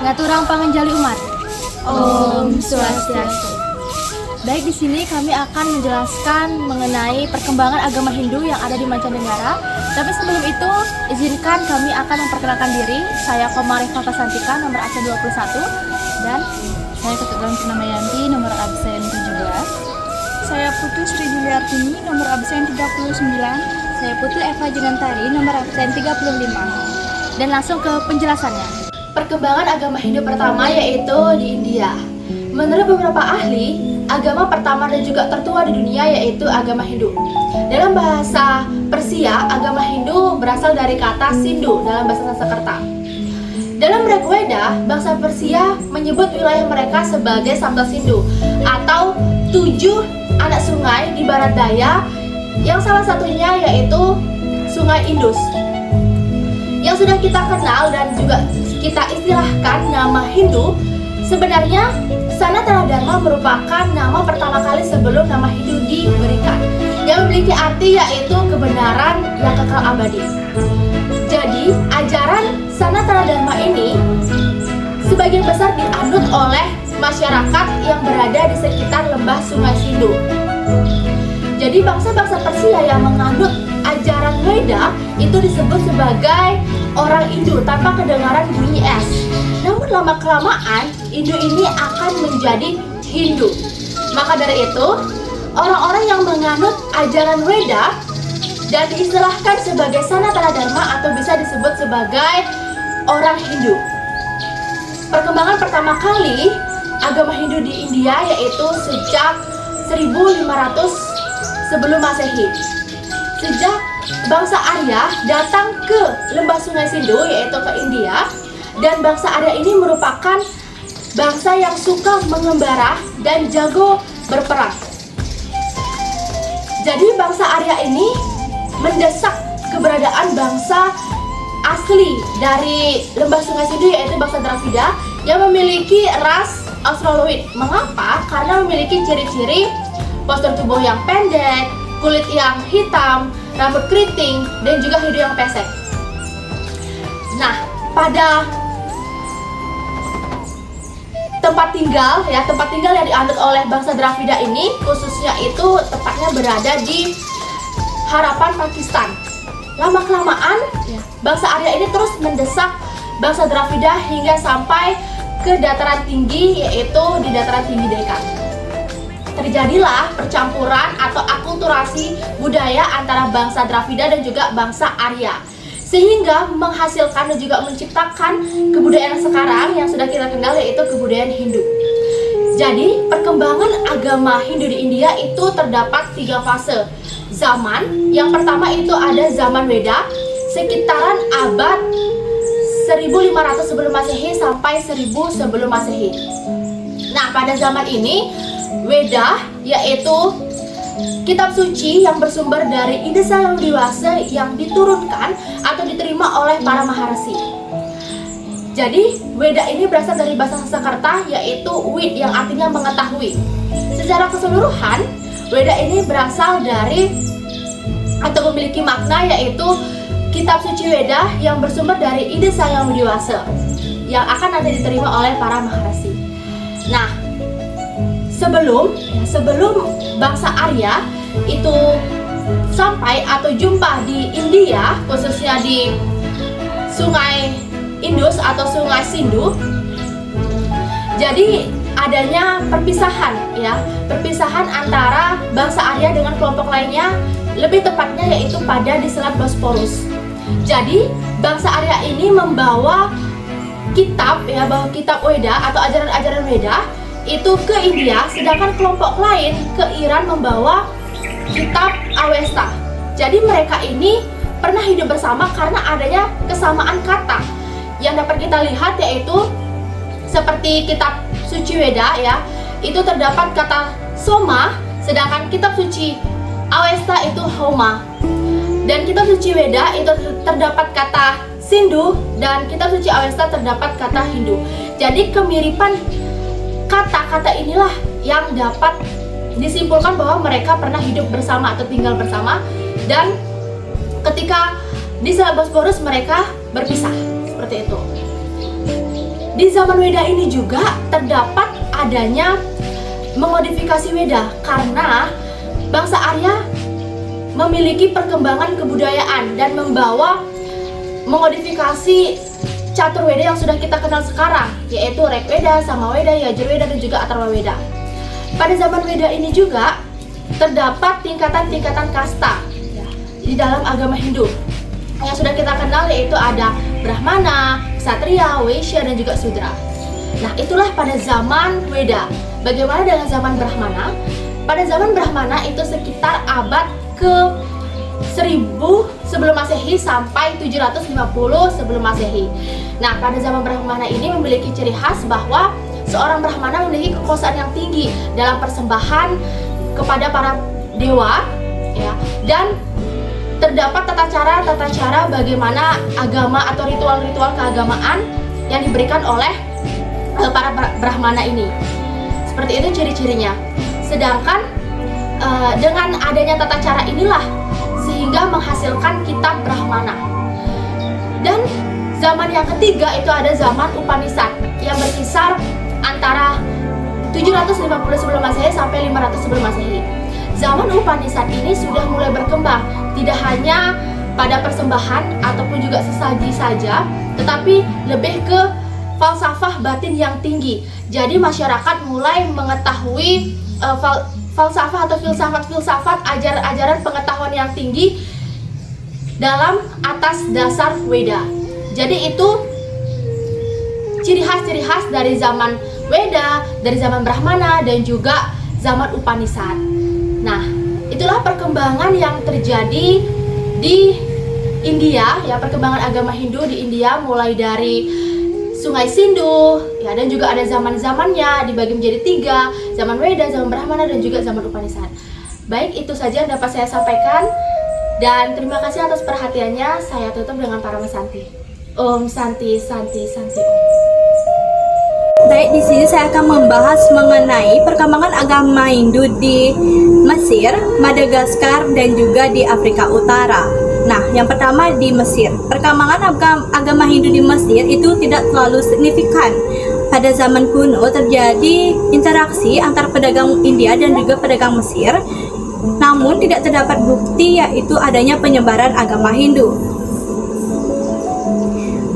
ngaturang pangenjali umat. Om Swastiastu. Baik, di sini kami akan menjelaskan mengenai perkembangan agama Hindu yang ada di mancanegara. Tapi sebelum itu, izinkan kami akan memperkenalkan diri. Saya Komari Fatasantika, nomor absen 21, dan Saya Keturunan Purnamayanti, nomor absen 17. Saya Putri Sri Juliartini, nomor absen 39. saya Putri Eva Jenantari, nomor absen 35. Dan langsung ke penjelasannya. Perkembangan agama Hindu pertama yaitu di India. Menurut beberapa ahli, agama pertama dan juga tertua di dunia yaitu agama Hindu. Dalam bahasa Persia, agama Hindu berasal dari kata Sindhu dalam bahasa Sanskerta. Dalam Rigveda, bangsa Persia menyebut wilayah mereka sebagai Sapta Sindhu atau 7 anak sungai di barat daya, yang salah satunya yaitu Sungai Indus. Yang sudah kita kenal dan juga kita istilahkan nama Hindu, sebenarnya Sanatana Dharma merupakan nama pertama kali sebelum nama Hindu diberikan, yang memiliki arti yaitu kebenaran yang kekal abadi. Jadi, ajaran Sanatana Dharma ini sebagian besar dianut oleh masyarakat yang berada di sekitar lembah Sungai Sindhu. Jadi, bangsa-bangsa Persia yang menganut ajaran Weda itu disebut sebagai orang Hindu tanpa kedengaran bunyi S. Namun lama-kelamaan Hindu ini akan menjadi Hindu. Maka dari itu, orang-orang yang menganut ajaran Weda dan diistilahkan sebagai Sanatana Dharma atau bisa disebut sebagai orang Hindu. Perkembangan pertama kali agama Hindu di India yaitu sejak 1500 sebelum Masehi. Sejak bangsa Arya datang ke lembah Sungai Sindhu yaitu ke India, dan bangsa Arya ini merupakan bangsa yang suka mengembara dan jago berperang. Jadi bangsa Arya ini mendesak keberadaan bangsa asli dari lembah Sungai Sindhu yaitu bangsa Dravida yang memiliki ras Australoid. Mengapa? Karena memiliki ciri-ciri postur tubuh yang pendek, kulit yang hitam, rambut keriting, dan juga hidung yang pesek. Nah, pada tempat tinggal yang dianut oleh bangsa Dravida ini, khususnya itu tepatnya berada di Harapan, Pakistan. Lama-kelamaan, bangsa Arya ini terus mendesak bangsa Dravida hingga sampai ke dataran tinggi, yaitu di dataran tinggi Deccan. Terjadilah percampuran atau akulturasi budaya antara bangsa Dravida dan juga bangsa Arya, sehingga menghasilkan dan juga menciptakan kebudayaan sekarang yang sudah kita kenal yaitu kebudayaan Hindu. Jadi perkembangan agama Hindu di India itu terdapat 3 fase zaman. Yang pertama itu ada zaman Weda sekitaran abad 1500 sebelum Masehi sampai 1000 sebelum Masehi. Nah, pada zaman ini Weda yaitu kitab suci yang bersumber dari Ida Sang Hyang Dewasa yang diturunkan atau diterima oleh para maharsi. Jadi Weda ini berasal dari bahasa Sanskerta yaitu Wid yang artinya mengetahui. Secara keseluruhan Weda ini berasal dari atau memiliki makna yaitu kitab suci Weda yang bersumber dari Ida Sang Hyang Dewasa yang akan nanti diterima oleh para maharsi. Nah, sebelum bangsa Arya itu sampai atau jumpa di India, khususnya di Sungai Indus atau Sungai Sindhu, jadi adanya perpisahan antara bangsa Arya dengan kelompok lainnya, lebih tepatnya yaitu pada di Selat Bosporus. Jadi bangsa Arya ini membawa kitab Weda atau ajaran-ajaran Weda itu ke India, sedangkan kelompok lain ke Iran membawa kitab Avesta. Jadi mereka ini pernah hidup bersama karena adanya kesamaan kata yang dapat kita lihat, yaitu seperti kitab suci Weda itu terdapat kata Soma, sedangkan kitab suci Avesta itu Homa, dan kitab suci Weda itu terdapat kata Sindhu, dan kitab suci Avesta terdapat kata Hindu. Jadi kemiripan kata-kata inilah yang dapat disimpulkan bahwa mereka pernah hidup bersama atau tinggal bersama, dan ketika di Selat Bosporus mereka berpisah seperti itu. Di zaman Weda ini juga terdapat adanya memodifikasi Weda karena bangsa Arya memiliki perkembangan kebudayaan dan membawa memodifikasi catur Weda yang sudah kita kenal sekarang, yaitu Rig Weda, Samaweda, Yajurweda, dan juga Atharva Weda. Pada zaman Weda ini juga terdapat tingkatan-tingkatan kasta ya, di dalam agama Hindu. Yang sudah kita kenal yaitu ada Brahmana, Ksatria, Waisya, dan juga Sudra. Nah, itulah pada zaman Weda. Bagaimana dengan zaman Brahmana? Pada zaman Brahmana itu sekitar abad ke 1000 sebelum Masehi sampai 750 sebelum Masehi. Nah, pada zaman Brahmana ini memiliki ciri khas bahwa seorang Brahmana memiliki kekuasaan yang tinggi dalam persembahan kepada para dewa ya, dan terdapat tata cara bagaimana agama atau ritual-ritual keagamaan yang diberikan oleh para Brahmana ini. Seperti itu ciri-cirinya. Sedangkan dengan adanya tata cara inilah sehingga menghasilkan kitab Brahmana. Dan zaman yang ketiga itu ada zaman Upanishad yang berkisar antara 750 sebelum Masehi sampai 500 sebelum Masehi. Zaman Upanishad ini sudah mulai berkembang, tidak hanya pada persembahan ataupun juga sesaji saja, tetapi lebih ke falsafah batin yang tinggi. Jadi masyarakat mulai mengetahui falsafah atau filsafat ajaran pengetahuan yang tinggi dalam atas dasar Weda. Jadi itu ciri khas dari zaman Weda, dari zaman Brahmana, dan juga zaman Upanishad. Nah, itulah perkembangan yang terjadi di India ya, perkembangan agama Hindu di India mulai dari Sungai Sindhu ya, dan juga ada zaman-zamannya dibagi menjadi 3, zaman Weda, zaman Brahmana, dan juga zaman Upanishad. Baik, itu saja yang dapat saya sampaikan, dan terima kasih atas perhatiannya. Saya tutup dengan Parama Santi. Om Santi Santi Santi Om. Baik, di sini saya akan membahas mengenai perkembangan agama Hindu di Mesir, Madagaskar, dan juga di Afrika Utara. Nah, yang pertama di Mesir. Perkembangan agama Hindu di Mesir itu tidak terlalu signifikan. Pada zaman kuno terjadi interaksi antar pedagang India dan juga pedagang Mesir, namun tidak terdapat bukti yaitu adanya penyebaran agama Hindu.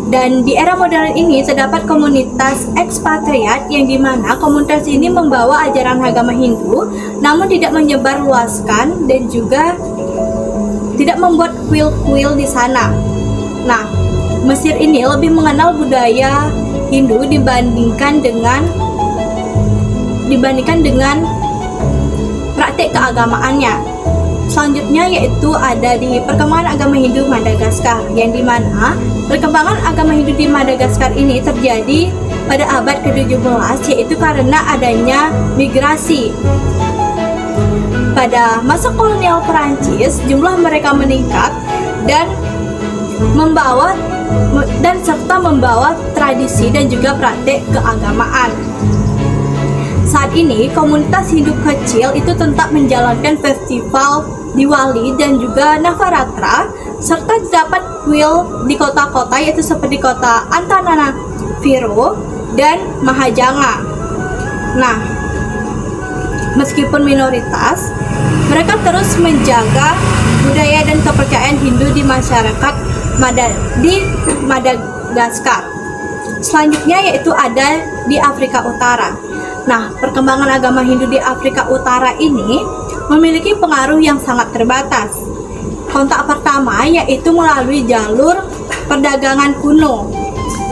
Dan di era modern ini terdapat komunitas ekspatriat yang dimana komunitas ini membawa ajaran agama Hindu, namun tidak menyebar luaskan dan juga tidak membuat kuil-kuil di sana. Nah, Mesir ini lebih mengenal budaya Hindu dibandingkan dengan praktik keagamaannya. Selanjutnya yaitu ada di perkembangan agama Hindu Madagaskar, yang dimana perkembangan agama Hindu di Madagaskar ini terjadi pada abad ke-17, yaitu karena adanya migrasi. Pada masa kolonial Perancis, jumlah mereka meningkat dan serta membawa tradisi dan juga praktik keagamaan. Saat ini, komunitas Hindu kecil itu tetap menjalankan festival Diwali dan juga Navaratra, serta terdapat kuil di kota-kota yaitu seperti kota Antananarivo dan Mahajanga. Nah, meskipun minoritas, mereka terus menjaga budaya dan kepercayaan Hindu di masyarakat di Madagaskar. Selanjutnya yaitu ada di Afrika Utara. Nah, perkembangan agama Hindu di Afrika Utara ini memiliki pengaruh yang sangat terbatas. Kontak pertama yaitu melalui jalur perdagangan kuno,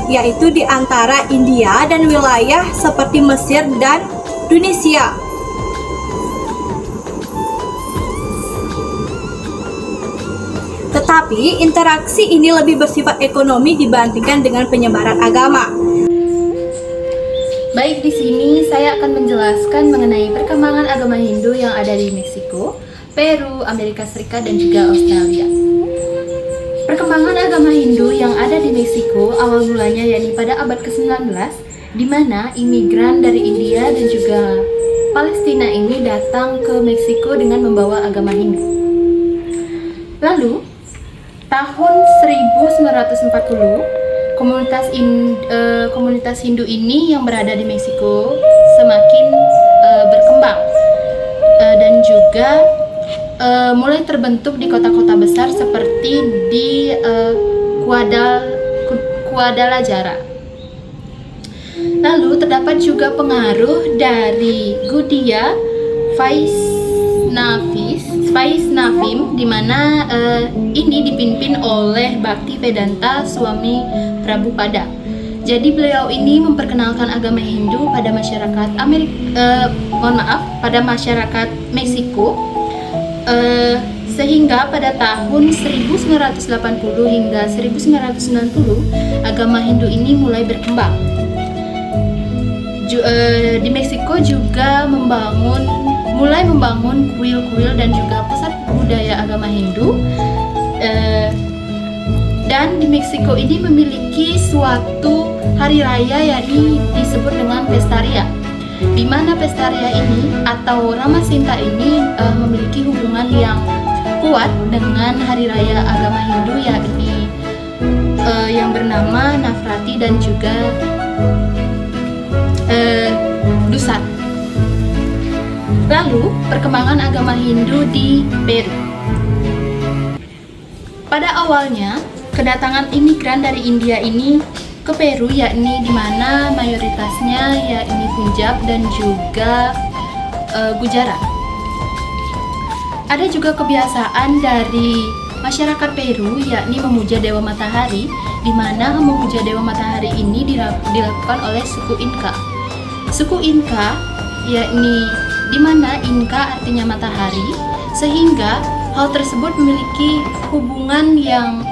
yaitu di antara India dan wilayah seperti Mesir dan Tunisia. Tetapi interaksi ini lebih bersifat ekonomi dibandingkan dengan penyebaran agama. Baik, di sini saya akan menjelaskan mengenai perkembangan agama Hindu yang ada di Meksiko, Peru, Amerika Serikat, dan juga Australia. Perkembangan agama Hindu yang ada di Meksiko awal mulanya yakni pada abad ke-19, di mana imigran dari India dan juga Palestina ini datang ke Meksiko dengan membawa agama Hindu. Lalu, tahun 1940, komunitas Hindu ini yang berada di Meksiko semakin berkembang dan juga mulai terbentuk di kota-kota besar seperti di Guadalajara. Lalu terdapat juga pengaruh dari Gaudiya Vaishnavim, di mana ini dipimpin oleh Bhaktivedanta Swami Prabhupada. Jadi beliau ini memperkenalkan agama Hindu pada masyarakat pada masyarakat Meksiko, sehingga pada tahun 1980 hingga 1990 agama Hindu ini mulai berkembang. Di Meksiko juga mulai membangun kuil-kuil dan juga pusat budaya agama Hindu. Dan di Meksiko ini memiliki suatu hari raya yakni disebut dengan Pestaria, di mana Pestaria ini atau Ramasinta ini memiliki hubungan yang kuat dengan hari raya agama Hindu yakni yang bernama Navratri dan juga Dussehra. Lalu perkembangan agama Hindu di Peru. Pada awalnya kedatangan imigran dari India ini ke Peru yakni di mana mayoritasnya yakni Punjab dan juga Gujarat. Ada juga kebiasaan dari masyarakat Peru yakni memuja Dewa Matahari, di mana memuja Dewa Matahari ini dilakukan oleh suku Inka. Suku Inka yakni di mana Inka artinya matahari, sehingga hal tersebut memiliki hubungan yang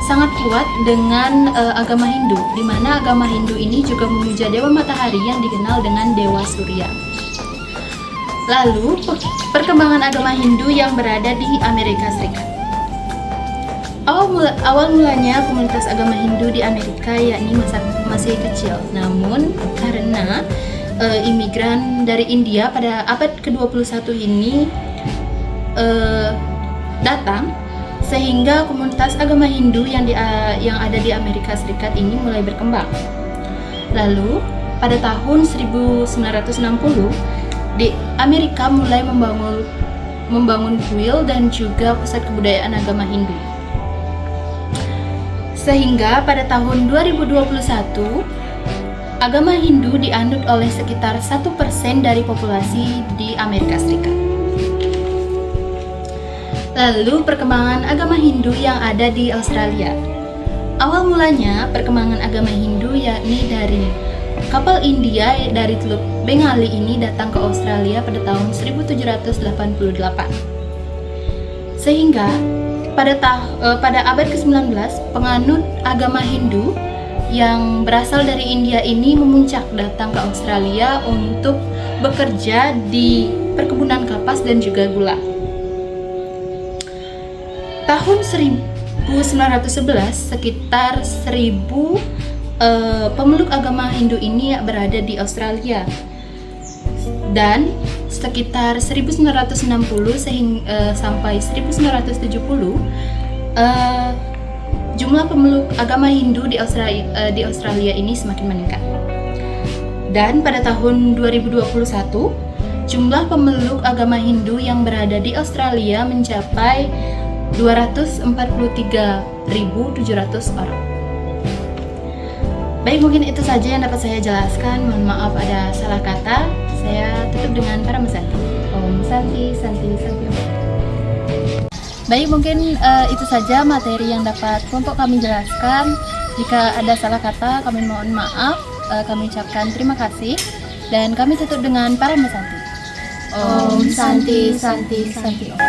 sangat kuat dengan agama Hindu, di mana agama Hindu ini juga memuja Dewa Matahari yang dikenal dengan Dewa Surya. Lalu perkembangan agama Hindu yang berada di Amerika Serikat. Awal mulanya komunitas agama Hindu di Amerika yakni masih kecil, namun karena imigran dari India pada abad ke-21 ini datang, sehingga komunitas agama Hindu yang ada di Amerika Serikat ini mulai berkembang. Lalu pada tahun 1960 di Amerika mulai membangun kuil dan juga pusat kebudayaan agama Hindu. Sehingga pada tahun 2021 agama Hindu dianut oleh sekitar 1% dari populasi di Amerika Serikat. Lalu perkembangan agama Hindu yang ada di Australia. Awal mulanya perkembangan agama Hindu yakni dari kapal India dari Teluk Bengali ini datang ke Australia pada tahun 1788. Sehingga pada abad ke-19 penganut agama Hindu yang berasal dari India ini memuncak datang ke Australia untuk bekerja di perkebunan kapas dan juga gula. Tahun 1911 sekitar 1000 pemeluk agama Hindu ini berada di Australia, dan sekitar 1960 sampai 1970 jumlah pemeluk agama Hindu di Australia ini semakin meningkat. Dan pada tahun 2021 jumlah pemeluk agama Hindu yang berada di Australia mencapai 243.700 orang. Baik, mungkin itu saja yang dapat saya jelaskan. Mohon maaf ada salah kata. Saya tutup dengan Parama Santi. Om Santi, Santi, Santi. Baik, mungkin itu saja materi yang dapat kelompok kami jelaskan. Jika ada salah kata, kami mohon maaf. Kami ucapkan terima kasih. Dan kami tutup dengan Parama Santi. Om Santi, Santi, Santi Om.